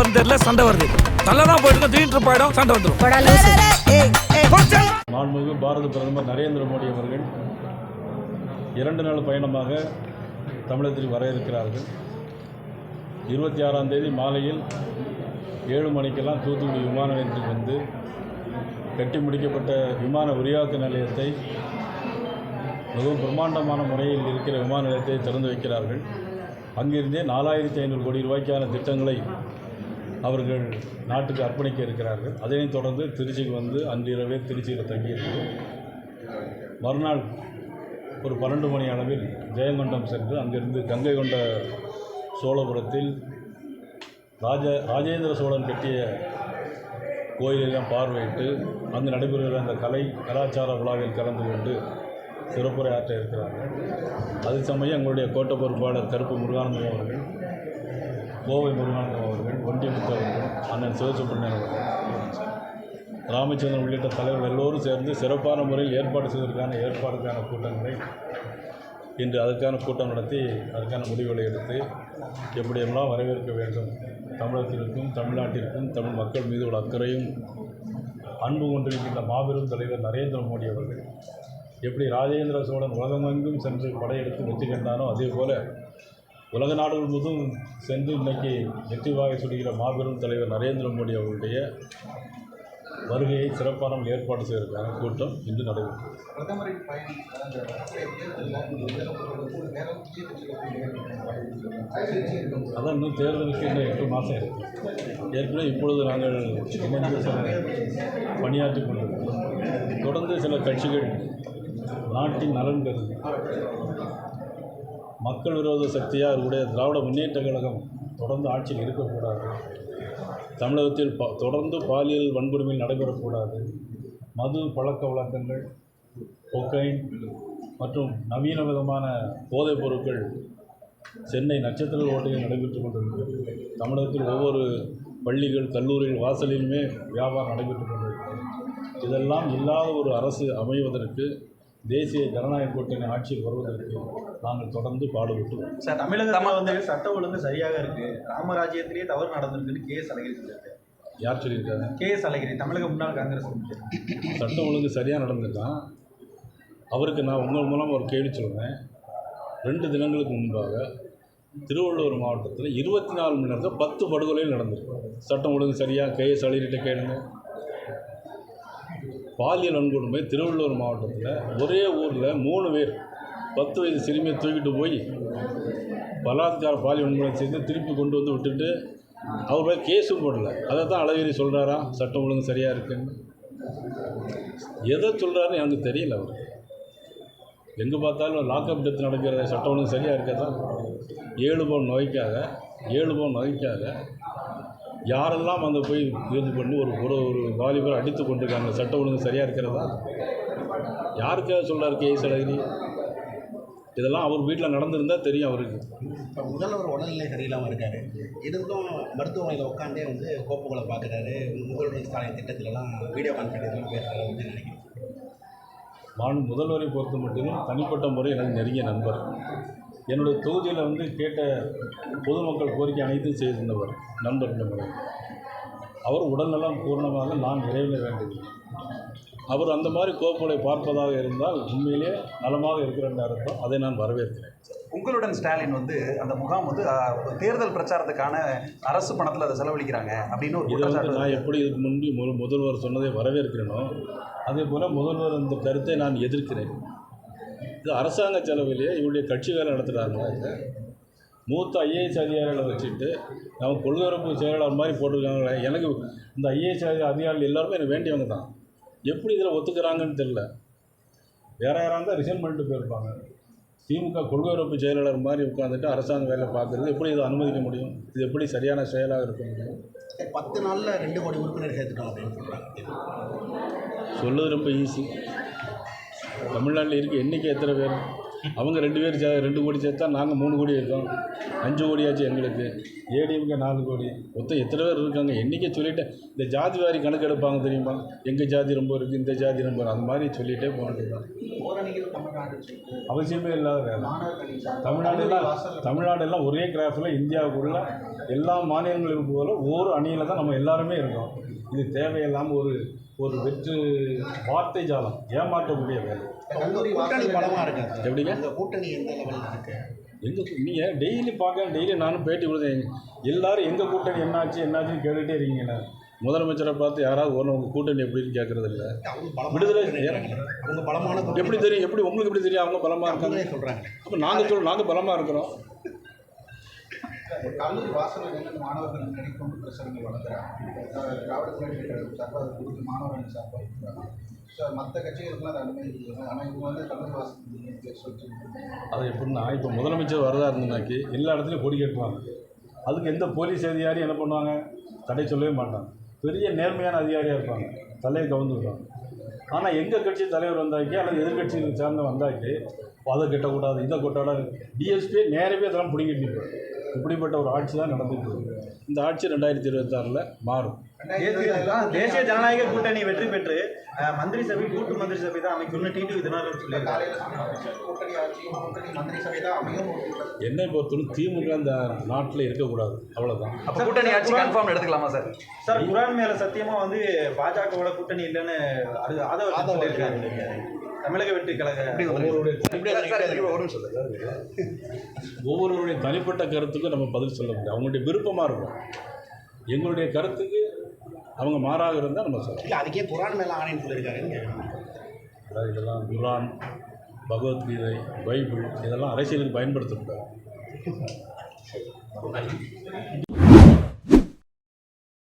என்னன்னு தெரியல, சண்டை வருது. நல்லா தான் போயிட்டு திடீர்னு போயிடும், சண்டை வந்துடும். மாண்புமிகு பாரத பிரதமர் நரேந்திர மோடி அவர்கள் 2 நாள் பயணமாக தமிழகத்தில் வர இருக்கிறார்கள். 26ஆம் தேதி மாலையில் 7 மணிக்கெல்லாம் தூத்துக்குடி விமான நிலையத்தில் வந்து கட்டி முடிக்கப்பட்ட விமான விரிவாக்க நிலையத்தை, மிகவும் பிரம்மாண்டமான முறையில் இருக்கிற விமான நிலையத்தை திறந்து வைக்கிறார்கள். அங்கிருந்தே 4500 கோடி ரூபாய்க்கான திட்டங்களை அவர்கள் நாட்டுக்கு அர்ப்பணிக்க இருக்கிறார்கள். அதனைத் தொடர்ந்து திருச்சிக்கு வந்து அன்றிரவே திருச்சியில் தங்கியிருக்கு. மறுநாள் ஒரு 12 மணி அளவில் ஜெயங்கொண்டம் சென்று அங்கிருந்து கங்கை கொண்ட சோழபுரத்தில் ராஜேந்திர சோழன் கட்டிய கோயிலெல்லாம் பார்வையிட்டு அங்கு நடைபெறுகிற அந்த கலாச்சார விழாவில் கலந்து கொண்டு சிறப்புரை ஆற்ற இருக்கிறார்கள். அதே சமயம் எங்களுடைய கோட்ட பொறுப்பாளர் கருப்பு முருகானந்தம் அவர்கள், கோவை முருகானந்தம் அவர்கள், ஒண்டிமுத்து அவர்கள், அண்ணன் சிவசுப்ரமணியன் அவர்கள், ராமச்சந்திரன் உள்ளிட்ட தலைவர்கள் எல்லோரும் சேர்ந்து சிறப்பான முறையில் ஏற்பாடு செய்வதற்கான ஏற்பாடுக்கான கூட்டங்களை இன்று அதற்கான கூட்டம் நடத்தி அதற்கான முடிவுகளை எடுத்து எப்படியெல்லாம் வரவேற்க வேண்டும், தமிழகத்திற்கும் தமிழ்நாட்டிற்கும் தமிழ் மக்கள் மீது உள்ள அக்கறையும் அன்பு கொண்டிருக்கின்ற மாபெரும் தலைவர் நரேந்திர மோடி அவர்கள் எப்படி ராஜேந்திர சோழன் உலகமெங்கும் சென்று படையெடுத்து வெற்றி கண்டானோ அதே போல் உலக நாடுகள் முழுவதும் சென்று இன்றைக்கி வெற்றி வாகை சுடுகிற மாபெரும் தலைவர் நரேந்திர மோடி அவர்களுடைய வருகையை சிறப்பான ஏற்பாடு செய்வதற்கான கூட்டம் இன்று நடைபெறும். அதான் இன்னும் தேர்தலுக்கு இன்னும் 8 மாதம் இருக்குது. ஏற்கனவே இப்பொழுது நாங்கள் இணைந்து பணியாற்றி கொண்டிருக்கிறோம். தொடர்ந்து சில கட்சிகள் நாட்டின் நலன் கருதி மக்கள் விரோத சக்தியாக அவர்களுடைய திராவிட முன்னேற்ற கழகம் தொடர்ந்து ஆட்சியில் இருக்கக்கூடாது, தமிழகத்தில் தொடர்ந்து பாலியல் வன்கொடுமையில் நடைபெறக்கூடாது, மது பழக்க வழக்கங்கள், கொக்கைன் மற்றும் நவீன விதமான போதைப் பொருட்கள் சென்னை நட்சத்திர ஓட்டையில் நடைபெற்று கொண்டிருக்கிறது. தமிழகத்தில் ஒவ்வொரு பள்ளிகள் கல்லூரிகள் வாசலிலுமே வியாபாரம் நடைபெற்று கொண்டிருக்கிறது. இதெல்லாம் இல்லாத ஒரு அரசு அமைவதற்கு, தேசிய ஜனநாயக கூட்டணி ஆட்சியில் வருவதற்கு நாங்கள் தொடர்ந்து பாடுபட்டு சார், தமிழகத்தில் வந்து சட்ட ஒழுங்கு சரியாக இருக்குது, ராமராஜ்யத்திலேயே தவறு நடந்திருக்குன்னு KS அழகிரி சொல்லியிருக்காரு. யார் சொல்லியிருக்காங்க? KS அழகிரி, தமிழக முன்னாள் காங்கிரஸ். சட்டம் ஒழுங்கு சரியாக நடந்திருக்கான். அவருக்கு நான் உங்கள் மூலம் ஒரு கேள்வி சொல்கிறேன். 2 தினங்களுக்கு முன்பாக திருவள்ளூர் மாவட்டத்தில் 24 மணி நேரத்தில் 10 படுகொலைகள் நடந்திருக்கு. சட்டம் ஒழுங்கு சரியாக KS அழகிரிட்ட கேளுங்க. பாலியல் வன்கொடுமை திருவள்ளூர் மாவட்டத்தில் ஒரே ஊரில் 3 பேர் 10 வயது சிறுமியை தூக்கிட்டு போய் பலாத்கார பாலியல் வன்கொடுமை செய்து திருப்பி கொண்டு வந்து விட்டுட்டு அவர் போய் கேஸும் போடலை. அதை தான் அழகிரி சொல்கிறாரா சட்டம் ஒழுங்கு சரியாக இருக்குன்னு? எதை சொல்கிறாருன்னு எனக்கு தெரியல. அவர் எங்கே பார்த்தாலும் லாக்அப் டெத் நடக்கிற சட்டம் ஒழுங்கு சரியாக இருக்கதான். 7 பவுன் நகைக்காக யாரெல்லாம் அந்த போய் இது பண்ணி ஒரு வாலிபர் அடித்து கொண்டிருக்காங்க, சட்டம் ஒழுங்கு சரியாக இருக்கிறதா? யாருக்காக சொல்கிறார் KS அழகிரி? இதெல்லாம் அவர் வீட்டில் நடந்திருந்தால் தெரியும் அவருக்கு. இப்போ முதல்வர் உடல்நிலை சரியில்லாமல் இருக்கார், இருந்தும் மருத்துவமனையில் உட்காந்தே வந்து கோப்புகளை பார்க்குறாரு, முதல்வர் ஸ்டாலின் திட்டத்திலலாம் வீடியோ கான்ஃபரன்ஸ்லாம் பேசுகிறாரு அப்படின்னு நினைக்கிறேன். நான் முதல்வரை பொறுத்த மட்டும் தனிப்பட்ட முறை எனக்கு நெருங்கிய நண்பர். என்னுடைய தொகுதியில் வந்து கேட்ட பொதுமக்கள் கோரிக்கை அனைத்தும் செய்திருந்தவர் நண்பர் என்ற முறை. அவர் உடல்நலம் பூர்ணமாக நான் இறைவனை வேண்டுகிறேன். அவர் அந்த மாதிரி கோப்புகளை பார்ப்பதாக இருந்தால் உண்மையிலே நலமாக இருக்கிற அர்த்தம். அதை நான் வரவேற்கிறேன். உங்களுடன் ஸ்டாலின் வந்து அந்த முகாம் வந்து தேர்தல் பிரச்சாரத்துக்கான அரசு பணத்தில் அதை செலவழிக்கிறாங்க அப்படின்னு ஒரு இதை நான் எப்படி இதுக்கு முன்பு முதல்வர் சொன்னதை வரவேற்கிறேனோ அதே போல் முதல்வர் இந்த கருத்தை நான் எதிர்க்கிறேன். இது அரசாங்க செலவிலேயே இவருடைய கட்சி வேலை நடத்துகிறாங்க. மூத்த IAS அதிகாரிகளை வச்சுட்டு நம்ம கொள்கையரப்பு செயலாளர் மாதிரி போட்டிருக்காங்க. எனக்கு இந்த IAS அதிகாரிகள் எல்லாருமே எனக்கு வேண்டியவங்க தான். எப்படி இதில் ஒத்துக்கிறாங்கன்னு தெரில. வேறு யாராக இருந்தால் ரிசைன் பண்ணிட்டு போயிருப்பாங்க. திமுக கொள்கையரப்பு செயலாளர் மாதிரி உட்காந்துட்டு அரசாங்க வேலை பார்க்குறது எப்படி இதை அனுமதிக்க முடியும்? இது எப்படி சரியான செயலாக இருக்க முடியும்? 10 நாளில் 2 கோடி உறுப்பினர் சேர்த்துட்டோம் அப்படின்னு சொல்கிறாங்க. சொல்லுது ரொம்ப ஈஸி. தமிழ்நாட்டில் இருக்க எண்ணிக்கை எத்தனை பேர்? அவங்க 2 கோடி சேர்த்தா நாங்கள் 3 கோடி இருக்கோம், 5 கோடியாச்சு எங்களுக்கு. ஏடிஎம்கே 4 கோடி, மொத்தம் எத்தனை பேர் இருக்காங்க எண்ணிக்கை சொல்லிவிட்டேன். இந்த ஜாதி வாரி கணக்கு எடுப்பாங்க தெரியுமா, எங்கள் ஜாதி ரொம்ப இருக்குது, இந்த ஜாதி ரொம்ப, அந்த மாதிரி சொல்லிகிட்டே போனது தான். அவசியமே இல்லாத வேலை. தமிழ்நாடெல்லாம் ஒரே கிராஃபில் இந்தியாவுக்குள்ள எல்லா மாநிலங்களுக்கும் போல ஒவ்வொரு அணியில் தான் நம்ம எல்லாருமே இருக்கோம். இது தேவையில்லாமல் ஒரு வெற்று வார்த்தை ஜாலம், ஏமாற்றக்கூடிய வேலை. கூட்டணி பலமாக இருக்கு. எப்படிங்க இந்த கூட்டணி எந்த லெவலில் இருக்கு? நீங்கள் டெய்லி டெய்லி நானும் பேட்டி கொடுத்தேன். எல்லாரும் எங்கள் கூட்டணி என்னாச்சுன்னு கேட்டுகிட்டே இருக்கீங்கண்ணே. முதலமைச்சரை பார்த்து யாராவது உங்கள் கூட்டணி எப்படின்னு கேட்குறது இல்லை. விடுதலை அவங்க பலமான எப்படி தெரியும்? எப்படி உங்களுக்கு எப்படி தெரியும் அவங்க பலமாக இருக்காங்க சொல்கிறாங்க? அப்போ நாங்கள் பலமாக இருக்கிறோம். கல்லூரி வாசலில் நின்று மாணவர்கள் முன்னாடி கொண்டு பிரச்சனைகள் வளர்க்குறாங்க. திராவிட முன்னேற்ற சார்பாக அதை கொடுத்து மாணவர்கள் சார்பாக இருக்கிறாங்க. ஸோ மற்ற கட்சிகளுக்குலாம் அதை அனுமதிக்கிறாங்க. ஆனால் இவங்க வந்து கல்லூரி வாசல் சொல்லிட்டு அது எப்படின்னா, இப்போ முதலமைச்சர் வரதா இருந்தனாக்கி எல்லா இடத்துலையும் கொடி கட்டுவாங்க. அதுக்கு எந்த போலீஸ் அதிகாரியும் என்ன பண்ணுவாங்க, தடை சொல்லவே மாட்டாங்க. பெரிய நேர்மையான அதிகாரியாக இருப்பாங்க, தலையை கவர்ந்து விடுவாங்க. ஆனால் எங்கள் கட்சி தலைவர் வந்தாக்கி அல்லது எதிர்கட்சியை சார்ந்த வந்தாக்கி அதை கட்டக்கூடாது, இதை கொட்டாடாது, டிஎஸ்பியை நேரவே அதெல்லாம் பிடிங்கிட்டு நிற்பார். இப்படிப்பட்ட ஒரு ஆட்சி தான் நடந்துட்டு இருக்கு. இந்த ஆட்சி 2026 மாறும். தேசிய ஜனநாயக கூட்டணி வெற்றி பெற்று மந்திரி சபை கூட்டு மந்திரி சபை தான் அமைக்கும்னு டிடிவி தினகரன் சொல்லியிருக்காரு. கூட்டணி ஆட்சி கூட்டணி மந்திரி சபை தான் அமையும். என்னை பொறுத்தவரை திமுக இந்த நாட்டில் இருக்கக்கூடாது, அவ்வளோதான். அப்போ கூட்டணி ஆட்சி கன்ஃபார்ம் எடுத்துக்கலாமா சார்? சார், குரான் மேல சத்தியமா வந்து பாஜகவோட கூட்டணி இல்லைன்னு ஆதவ சொல்லியிருக்காரு. தமிழக வெற்றி கழக ஒவ்வொருவருடைய தனிப்பட்ட கருத்துக்கும் நம்ம பதில் சொல்ல முடியும். அவங்களுடைய விருப்பமாக இருக்கும். எங்களுடைய கருத்துக்கு அவங்க மாறாக இருந்தால் நம்ம சொல்லலாம். இல்லை, அதுக்கே குரான் மேலே ஆணைன்னு சொல்லியிருக்காருங்க. அதாவது இதெல்லாம் குரான், பகவத்கீதை, பைபிள் இதெல்லாம் அரசியலுக்கு பயன்படுத்தக்கூடாது.